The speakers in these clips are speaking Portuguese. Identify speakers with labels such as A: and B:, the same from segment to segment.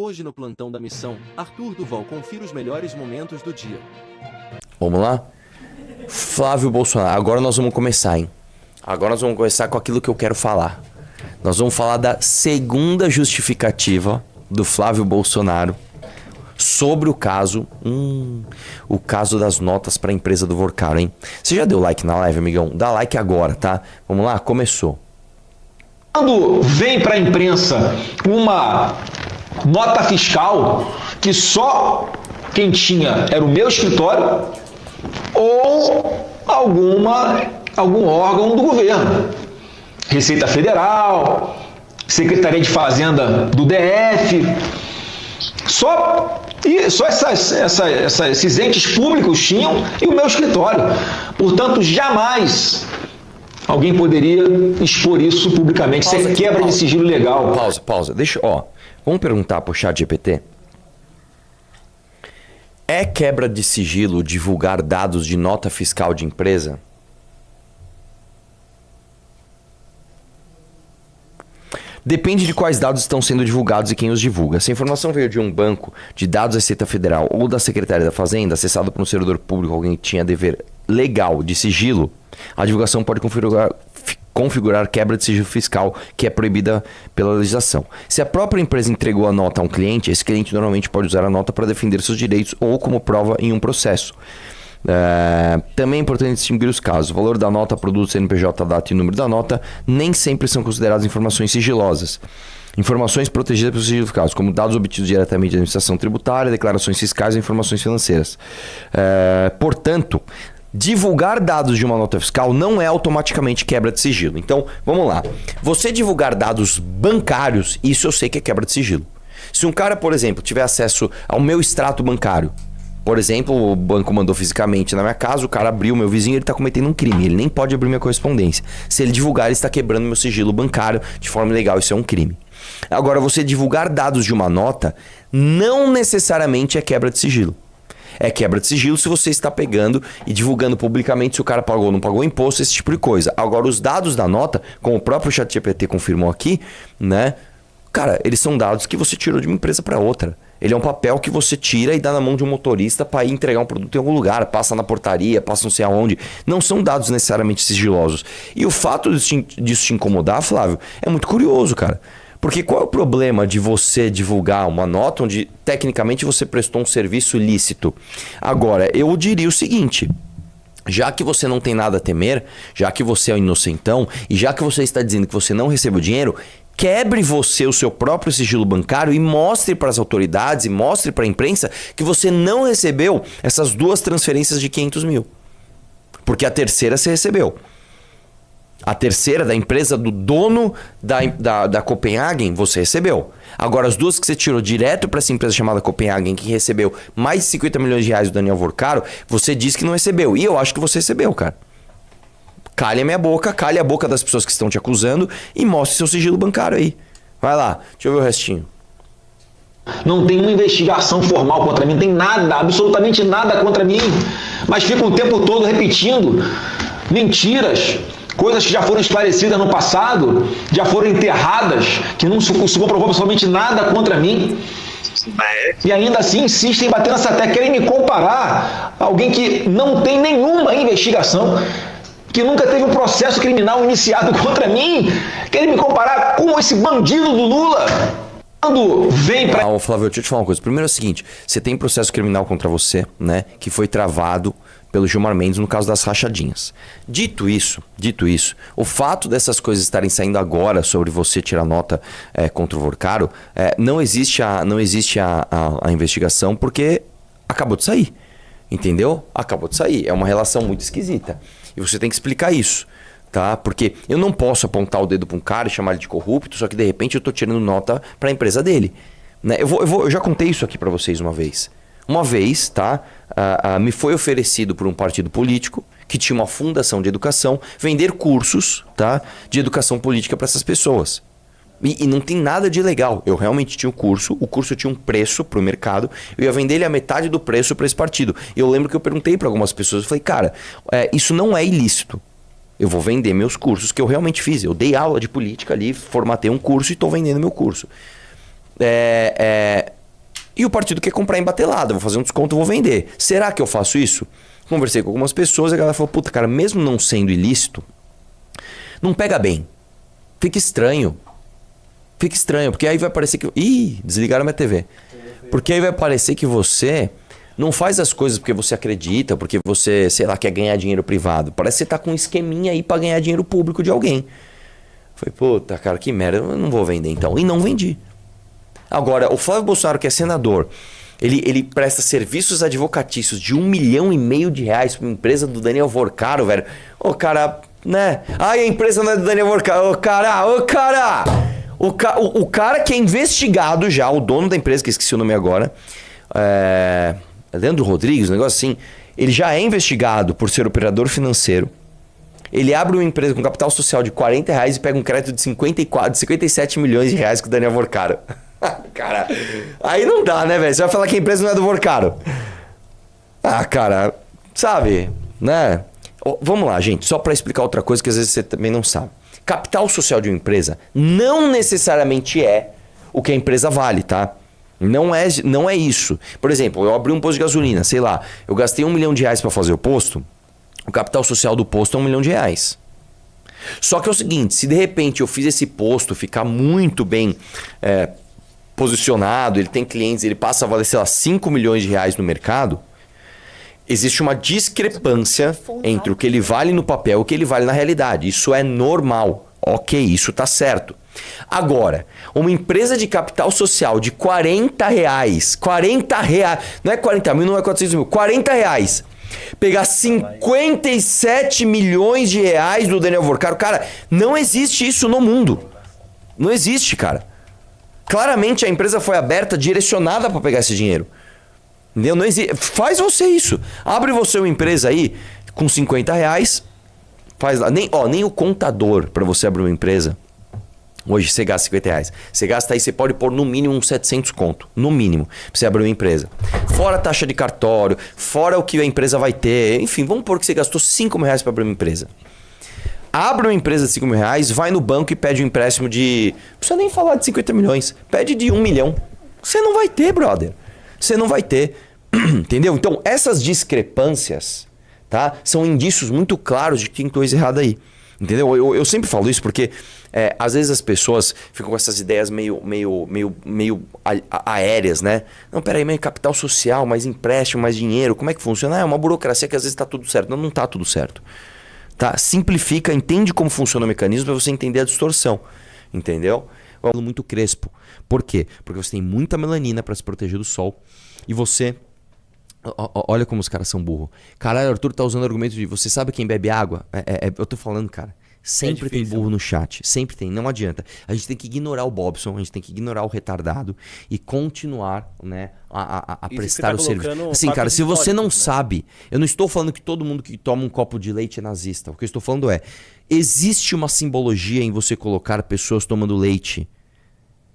A: Hoje no plantão da missão, Arthur Duval confira os melhores momentos do dia.
B: Vamos lá? Flávio Bolsonaro. Agora nós vamos começar, hein? Agora nós vamos começar com aquilo que eu quero falar. Nós vamos falar da segunda justificativa do Flávio Bolsonaro sobre o caso das notas para a empresa do Vorcaro, hein? Você já deu like na live, amigão? Dá like agora, tá? Vamos lá? Começou.
C: Quando vem para a imprensa uma nota fiscal que só quem tinha era o meu escritório ou algum órgão do governo, Receita Federal, Secretaria de Fazenda do DF, só esses entes públicos tinham e o meu escritório. Portanto, jamais alguém poderia expor isso publicamente. Isso é quebra de sigilo legal.
B: Pausa. Vamos perguntar pro ChatGPT. É quebra de sigilo divulgar dados de nota fiscal de empresa? Depende de quais dados estão sendo divulgados e quem os divulga. Se a informação veio de um banco de dados da Receita Federal ou da Secretaria da Fazenda, acessado por um servidor público, alguém que tinha dever legal de sigilo, a divulgação pode configurar quebra de sigilo fiscal, que é proibida pela legislação. Se a própria empresa entregou a nota a um cliente, esse cliente normalmente pode usar a nota para defender seus direitos ou como prova em um processo. Também é importante distinguir os casos. O valor da nota, produto, CNPJ, data e número da nota nem sempre são consideradas informações sigilosas. Informações protegidas pelo sigilo fiscal, como dados obtidos diretamente da administração tributária, declarações fiscais e informações financeiras. Portanto, divulgar dados de uma nota fiscal não é automaticamente quebra de sigilo. Então, vamos lá. Você divulgar dados bancários, isso eu sei que é quebra de sigilo. Se um cara, por exemplo, tiver acesso ao meu extrato bancário, por exemplo, o banco mandou fisicamente na minha casa, o cara abriu, meu vizinho, ele está cometendo um crime. Ele nem pode abrir minha correspondência. Se ele divulgar, ele está quebrando meu sigilo bancário de forma ilegal. Isso é um crime. Agora, você divulgar dados de uma nota não necessariamente é quebra de sigilo. É quebra de sigilo se você está pegando e divulgando publicamente se o cara pagou ou não pagou imposto, esse tipo de coisa. Agora, os dados da nota, como o próprio ChatGPT confirmou aqui, né? Cara, eles são dados que você tirou de uma empresa para outra. Ele é um papel que você tira e dá na mão de um motorista para ir entregar um produto em algum lugar, passa na portaria, passa não sei aonde. Não são dados necessariamente sigilosos. E o fato disso te incomodar, Flávio, é muito curioso, cara. Porque qual é o problema de você divulgar uma nota onde tecnicamente você prestou um serviço ilícito? Agora, eu diria o seguinte: já que você não tem nada a temer, já que você é um inocentão e já que você está dizendo que você não recebeu dinheiro, quebre você o seu próprio sigilo bancário e mostre para as autoridades e mostre para a imprensa que você não recebeu essas duas transferências de 500 mil. Porque a terceira você recebeu. A terceira da empresa do dono da Copenhagen, você recebeu. Agora, as duas que você tirou direto para essa empresa chamada Copenhagen, que recebeu mais de 50 milhões de reais do Daniel Vorcaro, você disse que não recebeu. E eu acho que você recebeu, cara. Calhe a minha boca, calhe a boca das pessoas que estão te acusando e mostre seu sigilo bancário aí. Vai lá, deixa eu ver o restinho.
C: Não tem uma investigação formal contra mim, não tem nada, absolutamente nada contra mim. Mas fica o tempo todo repetindo mentiras, coisas que já foram esclarecidas no passado, já foram enterradas, que não se comprovou absolutamente nada contra mim. E ainda assim insistem em bater nessa tecla, querem me comparar a alguém que não tem nenhuma investigação, que nunca teve um processo criminal iniciado contra mim, querem me comparar com esse bandido do Lula. Quando vem pra...
B: Flávio, deixa eu te falar uma coisa. Primeiro é o seguinte, você tem processo criminal contra você, né, que foi travado pelo Gilmar Mendes no caso das rachadinhas. Dito isso, o fato dessas coisas estarem saindo agora sobre você tirar nota contra o Vorcaro, não existe a investigação porque acabou de sair. Entendeu? Acabou de sair. É uma relação muito esquisita. E você tem que explicar isso, tá? Porque eu não posso apontar o dedo para um cara e chamar ele de corrupto, só que de repente eu tô tirando nota para a empresa dele. Né? Eu já contei isso aqui para vocês uma vez. Uma vez, tá? Me foi oferecido por um partido político que tinha uma fundação de educação vender cursos, tá, de educação política para essas pessoas. E não tem nada de ilegal. Eu realmente tinha o curso tinha um preço pro mercado, eu ia vender ele a metade do preço para esse partido. E eu lembro que eu perguntei para algumas pessoas, eu falei, cara, isso não é ilícito. Eu vou vender meus cursos que eu realmente fiz. Eu dei aula de política ali, formatei um curso e estou vendendo meu curso. E o partido quer comprar em batelada, vou fazer um desconto, vou vender. Será que eu faço isso? Conversei com algumas pessoas e a galera falou, puta, cara, mesmo não sendo ilícito, não pega bem. Fica estranho. Fica estranho, porque aí vai parecer que... Ih, desligaram minha TV. Porque aí vai parecer que você não faz as coisas porque você acredita, porque você, sei lá, quer ganhar dinheiro privado. Parece que você tá com um esqueminha aí pra ganhar dinheiro público de alguém. Falei, puta, cara, que merda, eu não vou vender então. E não vendi. Agora, o Flávio Bolsonaro, que é senador, ele presta serviços advocatícios de R$1,5 milhão para uma empresa do Daniel Vorcaro, velho. Ô, cara, né? Ai, a empresa não é do Daniel Vorcaro. Ô, cara! O cara que é investigado já, o dono da empresa, que eu esqueci o nome agora, Leandro Rodrigues, um negócio assim, ele já é investigado por ser operador financeiro. Ele abre uma empresa com capital social de R$40 e pega um crédito de 57 milhões de reais com o Daniel Vorcaro. Cara, aí não dá, né, velho? Você vai falar que a empresa não é do Vorcaro. Ah, cara, sabe, né? Vamos lá, gente, só para explicar outra coisa que às vezes você também não sabe. Capital social de uma empresa não necessariamente é o que a empresa vale, tá? Não é isso. Por exemplo, eu abri um posto de gasolina, sei lá, eu gastei R$1 milhão para fazer o posto, o capital social do posto é R$1 milhão. Só que é o seguinte, se de repente eu fiz esse posto ficar muito bem posicionado, ele tem clientes, ele passa a valer, sei lá, R$5 milhões no mercado, existe uma discrepância entre o que ele vale no papel e o que ele vale na realidade. Isso é normal. Ok, isso tá certo. Agora, uma empresa de capital social de R$40, não é 40 mil, não é 400 mil, R$40, pegar 57 milhões de reais do Daniel Vorcaro, cara, não existe isso no mundo. Não existe, cara. Claramente a empresa foi aberta, direcionada para pegar esse dinheiro. Entendeu? Não existe. Faz você isso. Abre você uma empresa aí com R$50. Faz lá. Nem o contador para você abrir uma empresa. Hoje você gasta R$50. Você gasta aí, você pode pôr no mínimo uns 700 conto. No mínimo. Pra você abrir uma empresa. Fora a taxa de cartório. Fora o que a empresa vai ter. Enfim, vamos pôr que você gastou R$5.000 para abrir uma empresa. Abre uma empresa de R$5.000, vai no banco e pede um empréstimo de... Não precisa nem falar de 50 milhões. Pede de 1 milhão. Você não vai ter, brother. Você não vai ter. Entendeu? Então, essas discrepâncias, tá, são indícios muito claros de que tem coisa errada aí. Entendeu? Eu sempre falo isso porque às vezes as pessoas ficam com essas ideias meio aéreas, né? Não, peraí, meio capital social, mais empréstimo, mais dinheiro. Como é que funciona? É uma burocracia que às vezes está tudo certo. Não está tudo certo. Tá? Simplifica, entende como funciona o mecanismo para você entender a distorção. Entendeu? É um muito crespo. Por quê? Porque você tem muita melanina para se proteger do sol e você... Olha como os caras são burros. Caralho, o Arthur tá usando o argumento de você sabe quem bebe água? Eu tô falando, cara. Sempre tem burro no chat. Sempre tem, não adianta. A gente tem que ignorar o Bobson, a gente tem que ignorar o retardado e continuar, né, a prestar o serviço. Assim, cara, se você não sabe, eu não estou falando que todo mundo que toma um copo de leite é nazista. O que eu estou falando é, existe uma simbologia em você colocar pessoas tomando leite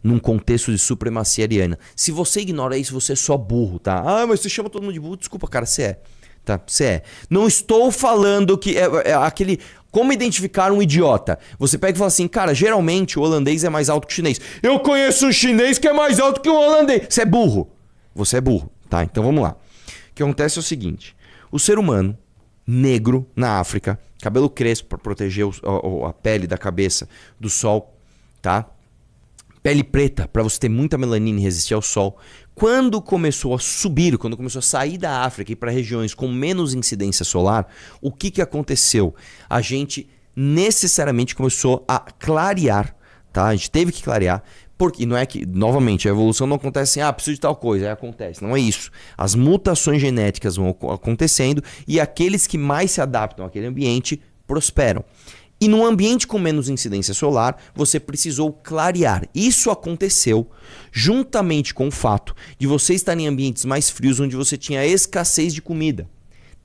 B: num contexto de supremacia ariana. Se você ignora isso, você é só burro, tá? Ah, mas você chama todo mundo de burro. Desculpa, cara, você é. Tá? Você é. Não estou falando que é aquele... Como identificar um idiota? Você pega e fala assim, cara, geralmente o holandês é mais alto que o chinês. Eu conheço um chinês que é mais alto que um holandês. Você é burro. Você é burro, tá? Então vamos lá. O que acontece é o seguinte. O ser humano negro na África, cabelo crespo para proteger a pele da cabeça do sol, tá? Pele preta, para você ter muita melanina e resistir ao sol. Quando começou a subir, quando começou a sair da África e para regiões com menos incidência solar, o que aconteceu? A gente necessariamente começou a clarear, tá? A gente teve que clarear, porque não é que, novamente, a evolução não acontece assim, preciso de tal coisa, aí acontece. Não é isso. As mutações genéticas vão acontecendo e aqueles que mais se adaptam àquele ambiente prosperam. E num ambiente com menos incidência solar, você precisou clarear. Isso aconteceu juntamente com o fato de você estar em ambientes mais frios, onde você tinha escassez de comida.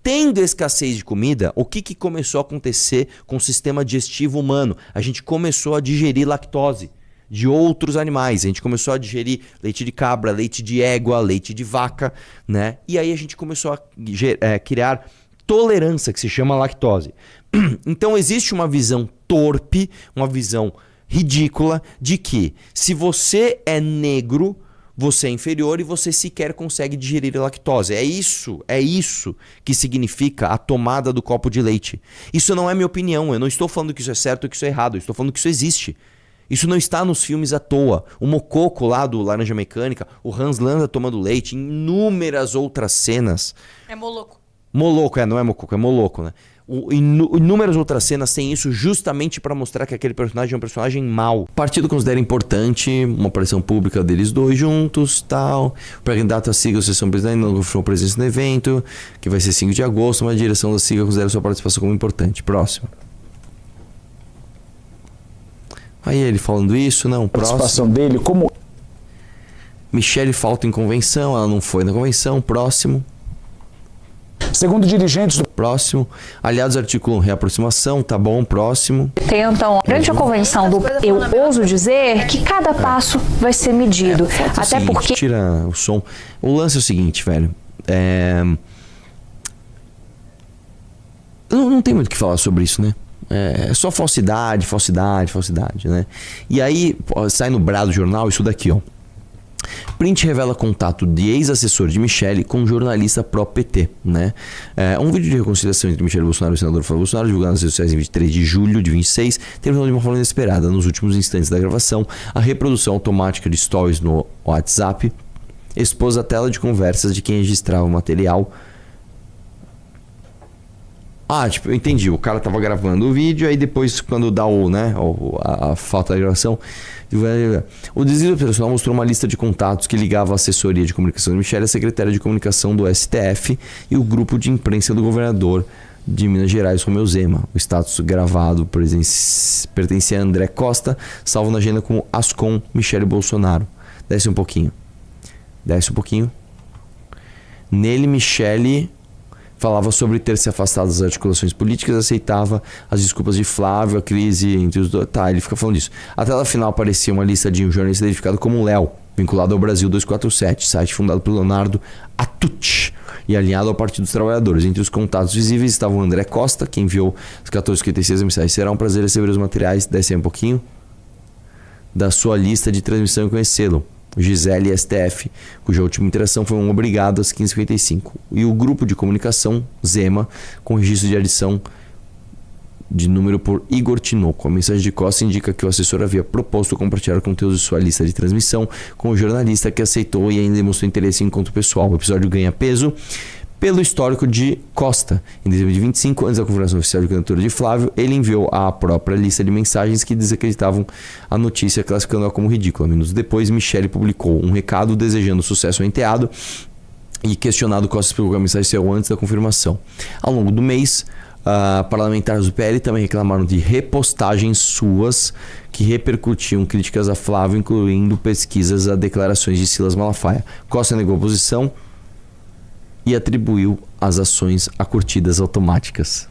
B: Tendo escassez de comida, o que começou a acontecer com o sistema digestivo humano? A gente começou a digerir lactose de outros animais. A gente começou a digerir leite de cabra, leite de égua, leite de vaca, né? E aí a gente começou a criar tolerância, que se chama lactose. Então existe uma visão torpe, uma visão ridícula de que se você é negro, você é inferior e você sequer consegue digerir a lactose. É isso que significa a tomada do copo de leite. Isso não é minha opinião, eu não estou falando que isso é certo ou que isso é errado, eu estou falando que isso existe. Isso não está nos filmes à toa. O Mococo lá do Laranja Mecânica, o Hans Landa tomando leite, inúmeras outras cenas.
D: É Moloco.
B: Moloco, não é Mococo, é Moloco, né? Inúmeras outras cenas têm isso justamente para mostrar que aquele personagem é um personagem mau. O partido considera importante uma aparição pública deles dois juntos, tal. O pré-candidato a SIGA, a Associação Presidente, não confirmou presença no evento, que vai ser 5 de agosto, mas a direção da SIGA considera sua participação como importante. Próximo. Aí ele falando isso, não, próximo.
E: Participação dele, como...
B: Michele falta em convenção, ela não foi na convenção, próximo.
E: Segundo dirigentes do...
B: Próximo. Aliados articulam reaproximação, tá bom, próximo.
F: Tentam, durante a convenção do Eu Ouso Dizer, que cada passo vai ser medido. Até
B: seguinte,
F: porque...
B: Tira o som. O lance é o seguinte, velho. Não tem muito o que falar sobre isso, né? É só falsidade, né? E aí, sai no Brado Jornal isso daqui, ó. Print revela contato de ex-assessor de Michele com jornalista pró-PT, né? Um vídeo de reconciliação entre Michele Bolsonaro e o senador Flávio Bolsonaro, divulgado nas redes sociais em 23 de julho de 26, terminou de uma forma inesperada. Nos últimos instantes da gravação, a reprodução automática de stories no WhatsApp expôs a tela de conversas de quem registrava o material. Eu entendi. O cara tava gravando o vídeo, aí depois, quando dá a falta da gravação, o desvio operacional mostrou uma lista de contatos que ligava a assessoria de comunicação de Michele, a secretária de comunicação do STF e o grupo de imprensa do governador de Minas Gerais, Romeu Zema. O status gravado pertencia a André Costa, salvo na agenda como Ascom Michele Bolsonaro. Desce um pouquinho. Nele, Michele falava sobre ter se afastado das articulações políticas, aceitava as desculpas de Flávio, a crise entre os dois. Ele fica falando disso. A tela final aparecia uma lista de um jornalista identificado como Léo, vinculado ao Brasil 247, site fundado por Leonardo Atucci e alinhado ao Partido dos Trabalhadores. Entre os contatos visíveis estavam André Costa, que enviou as 1456 mensagens. Será um prazer receber os materiais, desce aí um pouquinho, da sua lista de transmissão e conhecê-lo. Gisele STF, cuja última interação foi um obrigado às 15h55. E o grupo de comunicação, Zema, com registro de adição de número por Igor Tinoco. A mensagem de Costa indica que o assessor havia proposto compartilhar conteúdos de sua lista de transmissão com o jornalista, que aceitou e ainda demonstrou interesse em encontro pessoal. O episódio ganha peso pelo histórico de Costa. Em dezembro de 25, antes da confirmação oficial de candidatura de Flávio, ele enviou a própria lista de mensagens que desacreditavam a notícia, classificando-a como ridícula. Minutos depois, Michele publicou um recado desejando sucesso ao enteado e questionado, Costa explicou que a mensagem saiu antes da confirmação. Ao longo do mês, parlamentares do PL também reclamaram de repostagens suas que repercutiam críticas a Flávio, incluindo pesquisas a declarações de Silas Malafaia. Costa negou a posição e atribuiu as ações a curtidas automáticas.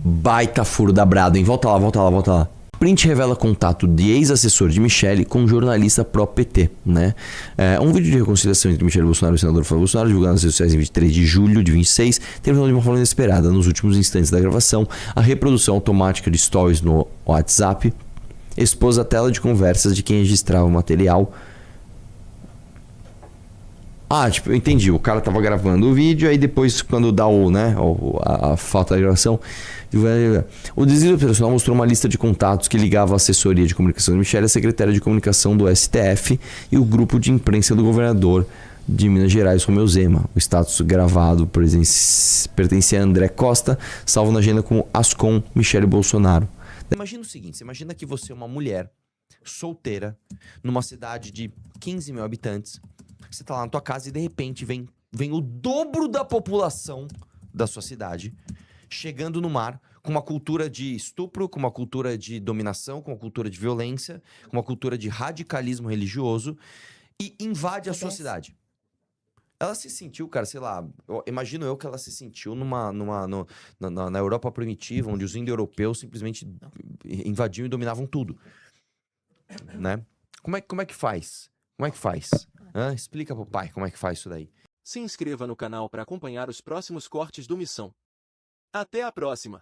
B: Baita furo da Brado, hein? Volta lá. Print revela contato de ex-assessor de Michele com jornalista pró-PT, né? Um vídeo de reconciliação entre Michele Bolsonaro e o senador Flávio Bolsonaro, divulgado nas redes sociais em 23 de julho de 26, terminou de uma forma inesperada. Nos últimos instantes da gravação, a reprodução automática de stories no WhatsApp expôs a tela de conversas de quem registrava o material. Eu entendi. O cara tava gravando o vídeo, aí depois, quando dá a falta da gravação, o desvio operacional mostrou uma lista de contatos que ligava a assessoria de comunicação de Michele, a secretária de comunicação do STF e o grupo de imprensa do governador de Minas Gerais, Romeu Zema. O status gravado pertencia a André Costa, salvo na agenda como Ascom Michele Bolsonaro. Imagina o seguinte, você imagina que você é uma mulher solteira numa cidade de 15 mil habitantes. Você tá lá na tua casa e de repente vem o dobro da população da sua cidade chegando no mar com uma cultura de estupro, com uma cultura de dominação, com uma cultura de violência, com uma cultura de radicalismo religioso e invade a sua cidade. Ela se sentiu, cara, sei lá, imagino eu que ela se sentiu na Europa primitiva, onde os indo-europeus simplesmente invadiam e dominavam tudo, né? Como é que faz? Explica pro pai como é que faz isso daí.
A: Se inscreva no canal para acompanhar os próximos cortes do Missão. Até a próxima!